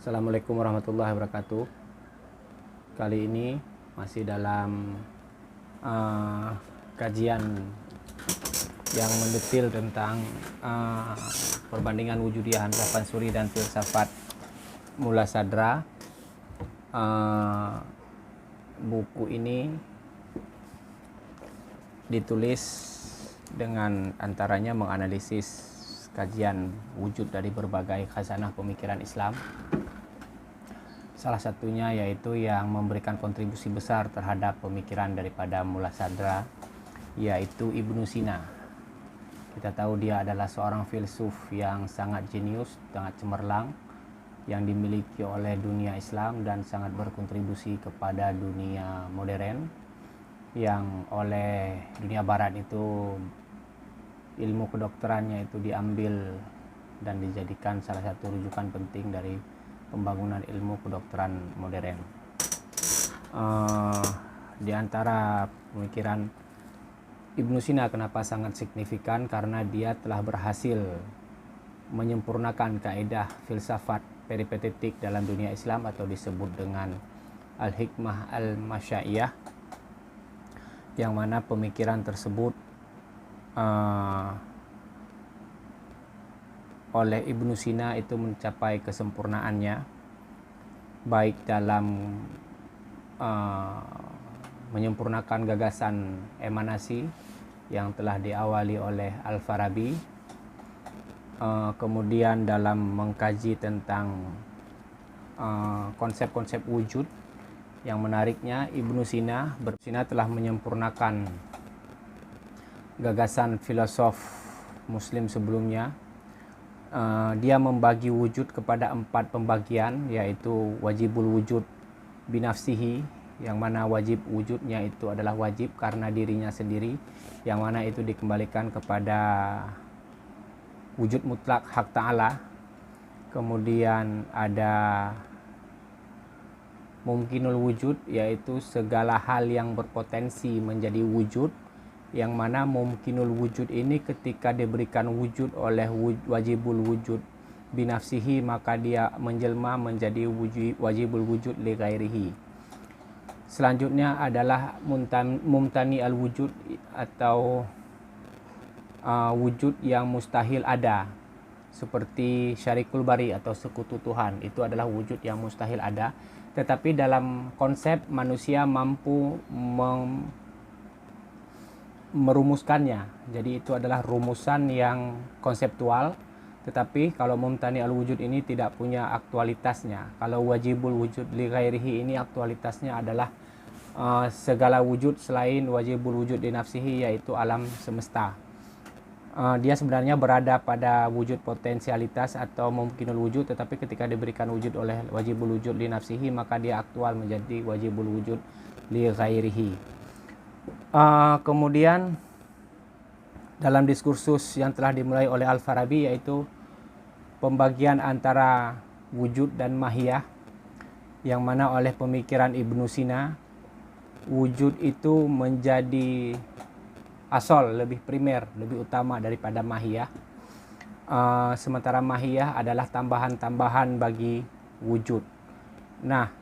Assalamualaikum warahmatullahi wabarakatuh. Kali ini masih dalam kajian yang mendetil tentang perbandingan wujudiyah Hamzah Fansuri dan filsafat Mula Sadra. Buku ini ditulis dengan antaranya menganalisis kajian wujud dari berbagai khazanah pemikiran Islam. Salah satunya yaitu yang memberikan kontribusi besar terhadap pemikiran daripada Mula Sadra, yaitu Ibnu Sina. Kita tahu dia adalah seorang filsuf yang sangat jenius, sangat cemerlang, yang dimiliki oleh dunia Islam dan sangat berkontribusi kepada dunia modern, yang oleh dunia Barat itu ilmu kedokterannya itu diambil dan dijadikan salah satu rujukan penting dari pembangunan ilmu kedokteran modern. Di antara pemikiran Ibnu Sina kenapa sangat signifikan, karena dia telah berhasil menyempurnakan kaidah filsafat peripatetik dalam dunia Islam atau disebut dengan al-hikmah al-masyaiyah, yang mana pemikiran tersebut oleh Ibnu Sina itu mencapai kesempurnaannya, baik dalam menyempurnakan gagasan emanasi yang telah diawali oleh Al-Farabi, kemudian dalam mengkaji tentang konsep-konsep wujud. Yang menariknya, Ibnu Sina telah menyempurnakan gagasan filosof Muslim sebelumnya. Dia membagi wujud kepada 4 pembagian, yaitu wajibul wujud binafsihi, yang mana wajib wujudnya itu adalah wajib karena dirinya sendiri, yang mana itu dikembalikan kepada wujud mutlak hak ta'ala. Kemudian ada mungkinul wujud, yaitu segala hal yang berpotensi menjadi wujud, yang mana mungkinul wujud ini ketika diberikan wujud oleh wajibul wujud binafsihi, maka dia menjelma menjadi wajibul wujud li ghairihi. Selanjutnya adalah mumtani al wujud, atau wujud yang mustahil ada, seperti syarikul bari atau sekutu Tuhan. Itu adalah wujud yang mustahil ada, tetapi dalam konsep manusia mampu merumuskannya. Jadi itu adalah rumusan yang konseptual, tetapi kalau mumtani al-wujud ini tidak punya aktualitasnya. Kalau wajibul wujud li ghairihi ini aktualitasnya adalah segala wujud selain wajibul wujud di nafsihi, yaitu alam semesta. Dia sebenarnya berada pada wujud potensialitas atau mungkinul wujud, tetapi ketika diberikan wujud oleh wajibul wujud li nafsihi, maka dia aktual menjadi wajibul wujud li ghairihi. Kemudian dalam diskursus yang telah dimulai oleh Al-Farabi, yaitu pembagian antara wujud dan mahiyah, yang mana oleh pemikiran Ibnu Sina wujud itu menjadi asal, lebih primer, lebih utama daripada mahiyah, sementara mahiyah adalah tambahan-tambahan bagi wujud. Nah,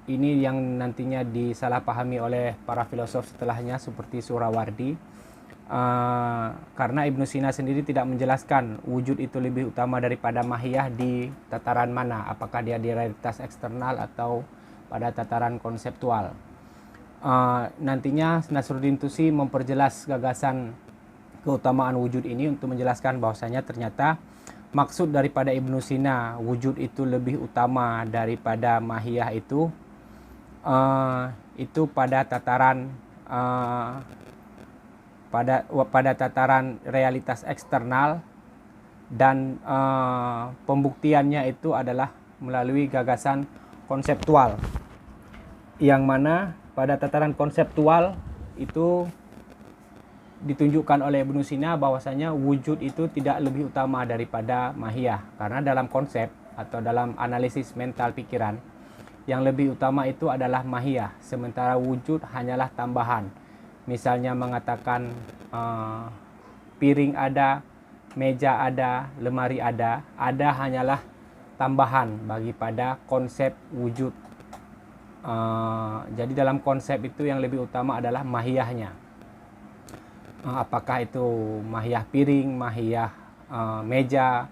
ini yang nantinya disalahpahami oleh para filosof setelahnya seperti Surawardi, karena Ibnu Sina sendiri tidak menjelaskan wujud itu lebih utama daripada mahiyah di tataran mana, apakah dia di realitas eksternal atau pada tataran konseptual. Nantinya Nasruddin Tusi memperjelas gagasan keutamaan wujud ini untuk menjelaskan bahwasanya ternyata maksud daripada Ibnu Sina wujud itu lebih utama daripada mahiyah itu pada tataran pada tataran realitas eksternal, dan pembuktiannya itu adalah melalui gagasan konseptual, yang mana pada tataran konseptual itu ditunjukkan oleh Ibnu Sina bahwasanya wujud itu tidak lebih utama daripada mahiyah, karena dalam konsep atau dalam analisis mental pikiran yang lebih utama itu adalah mahiyah, sementara wujud hanyalah tambahan. Misalnya mengatakan piring ada, meja ada, lemari ada hanyalah tambahan bagi pada konsep wujud. Jadi dalam konsep itu yang lebih utama adalah mahiyahnya. Apakah itu mahiyah piring, mahiyah meja,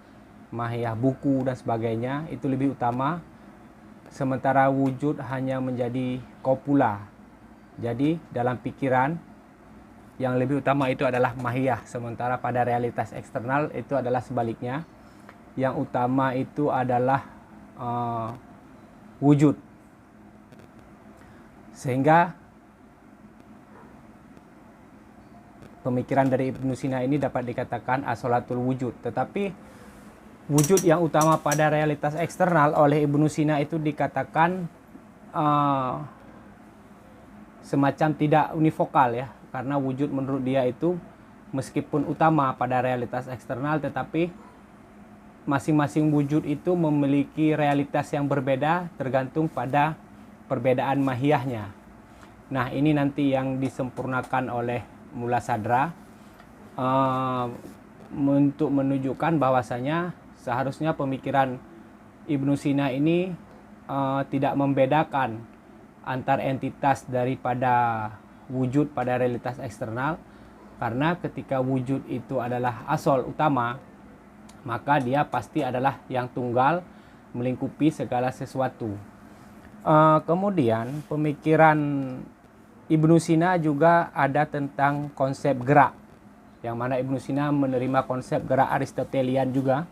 mahiyah buku dan sebagainya, itu lebih utama. Sementara wujud hanya menjadi kopula. Jadi dalam pikiran yang lebih utama itu adalah mahiyah, sementara pada realitas eksternal itu adalah sebaliknya. Yang utama itu adalah wujud. Sehingga pemikiran dari Ibnu Sina ini dapat dikatakan asolatul wujud. Tetapi wujud yang utama pada realitas eksternal oleh Ibnu Sina itu dikatakan semacam tidak univokal ya. Karena wujud menurut dia itu meskipun utama pada realitas eksternal, tetapi masing-masing wujud itu memiliki realitas yang berbeda tergantung pada perbedaan mahiyahnya. Nah, ini nanti yang disempurnakan oleh Mula Sadra untuk menunjukkan bahwasanya seharusnya pemikiran Ibnu Sina ini tidak membedakan antar entitas daripada wujud pada realitas eksternal, karena ketika wujud itu adalah asal utama, maka dia pasti adalah yang tunggal melingkupi segala sesuatu. Kemudian pemikiran Ibnu Sina juga ada tentang konsep gerak, yang mana Ibnu Sina menerima konsep gerak Aristotelian juga,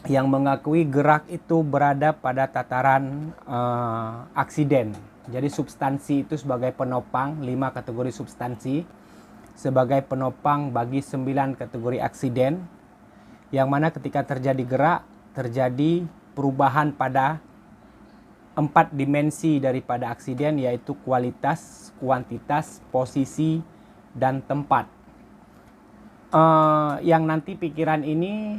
yang mengakui gerak itu berada pada tataran aksiden. Jadi substansi itu sebagai penopang, 5 kategori substansi sebagai penopang bagi 9 kategori aksiden, yang mana ketika terjadi gerak, terjadi perubahan pada 4 dimensi daripada aksiden, yaitu kualitas, kuantitas, posisi, dan tempat. Yang nanti pikiran ini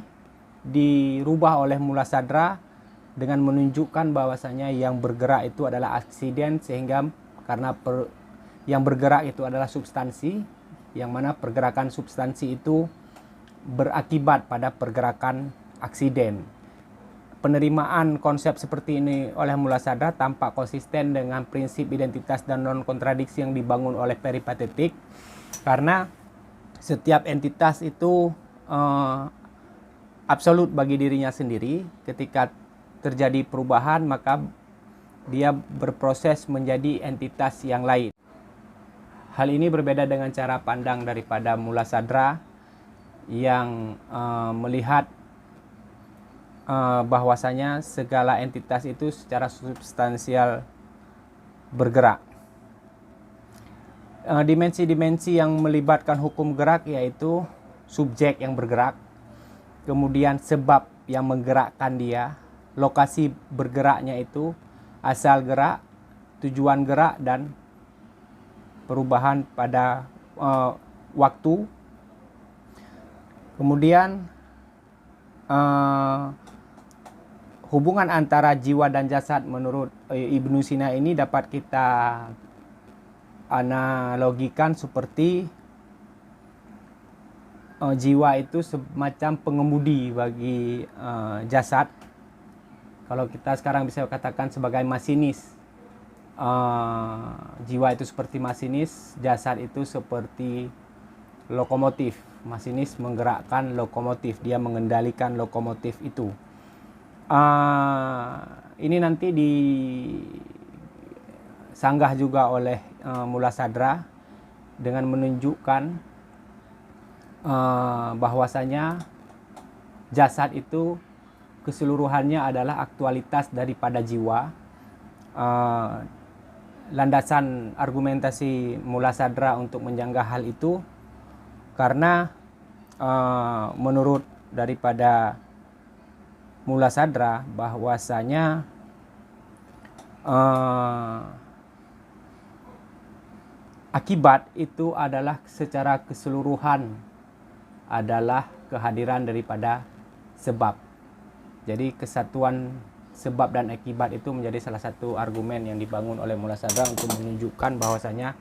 dirubah oleh Mula Sadra dengan menunjukkan bahwasanya yang bergerak itu adalah aksiden, sehingga karena yang bergerak itu adalah substansi, yang mana pergerakan substansi itu berakibat pada pergerakan aksiden. Penerimaan konsep seperti ini oleh Mula Sadra tampak konsisten dengan prinsip identitas dan non-kontradiksi yang dibangun oleh peripatetik, karena setiap entitas itu absolut bagi dirinya sendiri. Ketika terjadi perubahan, maka dia berproses menjadi entitas yang lain. Hal ini berbeda dengan cara pandang daripada Mula Sadra yang melihat bahwasanya segala entitas itu secara substansial bergerak. Dimensi-dimensi yang melibatkan hukum gerak yaitu subjek yang bergerak, kemudian sebab yang menggerakkan dia, lokasi bergeraknya itu asal gerak, tujuan gerak, dan perubahan pada waktu. Kemudian hubungan antara jiwa dan jasad menurut Ibnu Sina ini dapat kita analogikan seperti jiwa itu semacam pengemudi bagi jasad. Kalau kita sekarang bisa katakan sebagai masinis, jiwa itu seperti masinis, jasad itu seperti lokomotif. Masinis menggerakkan lokomotif, dia mengendalikan lokomotif itu. Ini nanti disanggah juga oleh Mula Sadra dengan menunjukkan bahwasanya jasad itu keseluruhannya adalah aktualitas daripada jiwa. Landasan argumentasi Mula Sadra untuk menjanggah hal itu karena menurut daripada Mula Sadra bahwasanya akibat itu adalah secara keseluruhan adalah kehadiran daripada sebab. Jadi kesatuan sebab dan akibat itu menjadi salah satu argumen yang dibangun oleh Mula Sadra untuk menunjukkan bahwasanya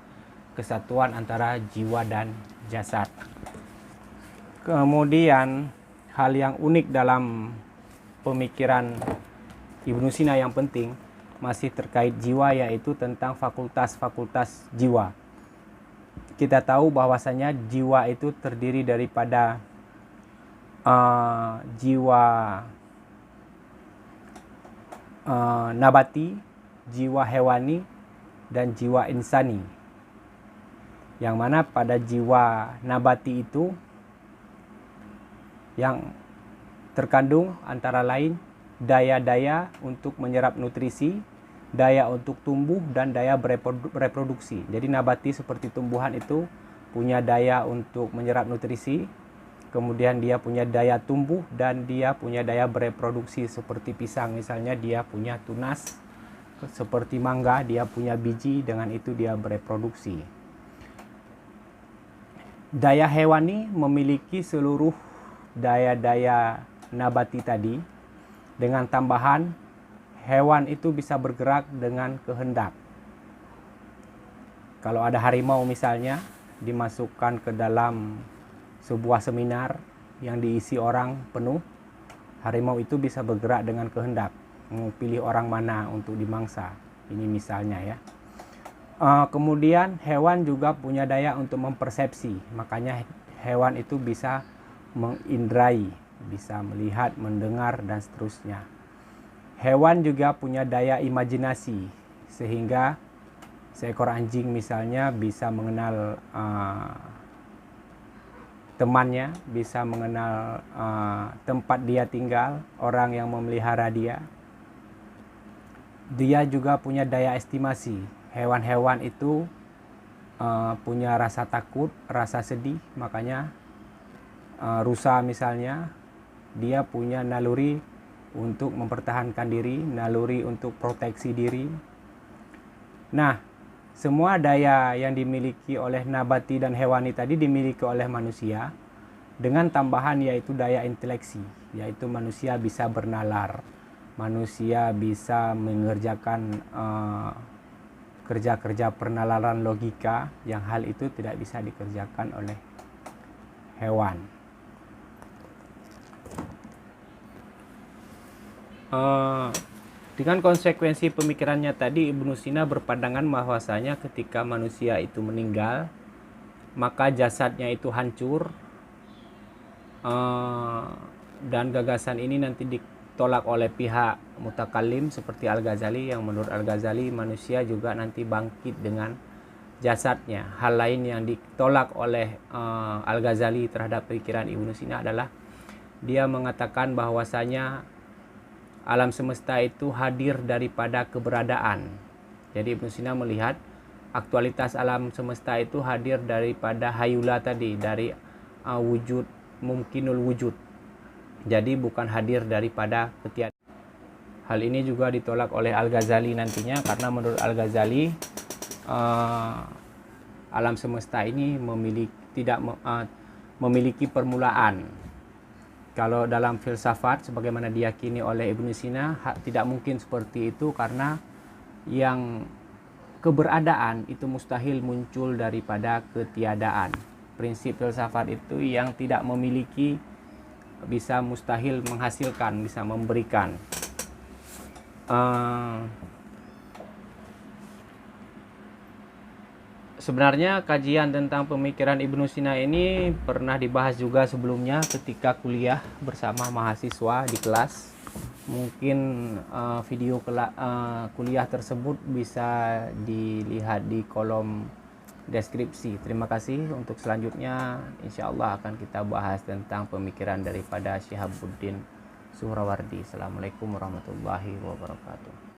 kesatuan antara jiwa dan jasad. Kemudian hal yang unik dalam pemikiran Ibnu Sina yang penting masih terkait jiwa, yaitu tentang fakultas-fakultas jiwa. Kita tahu bahwasanya jiwa itu terdiri daripada jiwa nabati, jiwa hewani, dan jiwa insani. Yang mana pada jiwa nabati itu yang terkandung antara lain daya-daya untuk menyerap nutrisi, daya untuk tumbuh, dan daya bereproduksi. Jadi nabati seperti tumbuhan itu punya daya untuk menyerap nutrisi, kemudian dia punya daya tumbuh, dan dia punya daya bereproduksi seperti pisang misalnya, dia punya tunas. Seperti mangga, dia punya biji, dengan itu dia bereproduksi. Daya hewani memiliki seluruh daya-daya nabati tadi, dengan tambahan hewan itu bisa bergerak dengan kehendak. Kalau ada harimau misalnya, dimasukkan ke dalam sebuah seminar yang diisi orang penuh, harimau itu bisa bergerak dengan kehendak, mau pilih orang mana untuk dimangsa. Ini misalnya ya. Kemudian hewan juga punya daya untuk mempersepsi, makanya hewan itu bisa mengindrai, bisa melihat, mendengar, dan seterusnya. Hewan juga punya daya imajinasi, sehingga seekor anjing misalnya bisa mengenal temannya, bisa mengenal tempat dia tinggal, orang yang memelihara dia. Dia juga punya daya estimasi. Hewan-hewan itu punya rasa takut, rasa sedih, makanya rusa misalnya, dia punya naluri untuk mempertahankan diri, naluri untuk proteksi diri. Nah, semua daya yang dimiliki oleh nabati dan hewani tadi dimiliki oleh manusia, dengan tambahan yaitu daya inteleksi, yaitu manusia bisa bernalar, manusia bisa mengerjakan kerja-kerja penalaran logika, yang hal itu tidak bisa dikerjakan oleh hewan. Dengan konsekuensi pemikirannya tadi, Ibnu Sina berpandangan bahwasanya ketika manusia itu meninggal, maka jasadnya itu hancur, dan gagasan ini nanti ditolak oleh pihak mutakallim seperti Al-Ghazali, yang menurut Al-Ghazali manusia juga nanti bangkit dengan jasadnya. Hal lain yang ditolak oleh Al-Ghazali terhadap pikiran Ibnu Sina adalah dia mengatakan bahwasanya alam semesta itu hadir daripada keberadaan. Jadi Ibnu Sina melihat aktualitas alam semesta itu hadir daripada hayula tadi, dari wujud mungkinul wujud. Jadi bukan hadir daripada ketiadaan. Hal ini juga ditolak oleh Al-Ghazali nantinya, karena menurut Al-Ghazali alam semesta ini tidak memiliki permulaan. Kalau dalam filsafat sebagaimana diyakini oleh Ibnu Sina, tidak mungkin seperti itu, karena yang keberadaan itu mustahil muncul daripada ketiadaan. Prinsip filsafat itu yang tidak memiliki bisa mustahil menghasilkan, bisa memberikan. Sebenarnya kajian tentang pemikiran Ibnu Sina ini pernah dibahas juga sebelumnya ketika kuliah bersama mahasiswa di kelas. Mungkin video kuliah tersebut bisa dilihat di kolom deskripsi. Terima kasih. Untuk selanjutnya insya Allah akan kita bahas tentang pemikiran daripada Syihabuddin Suhrawardi. Assalamualaikum warahmatullahi wabarakatuh.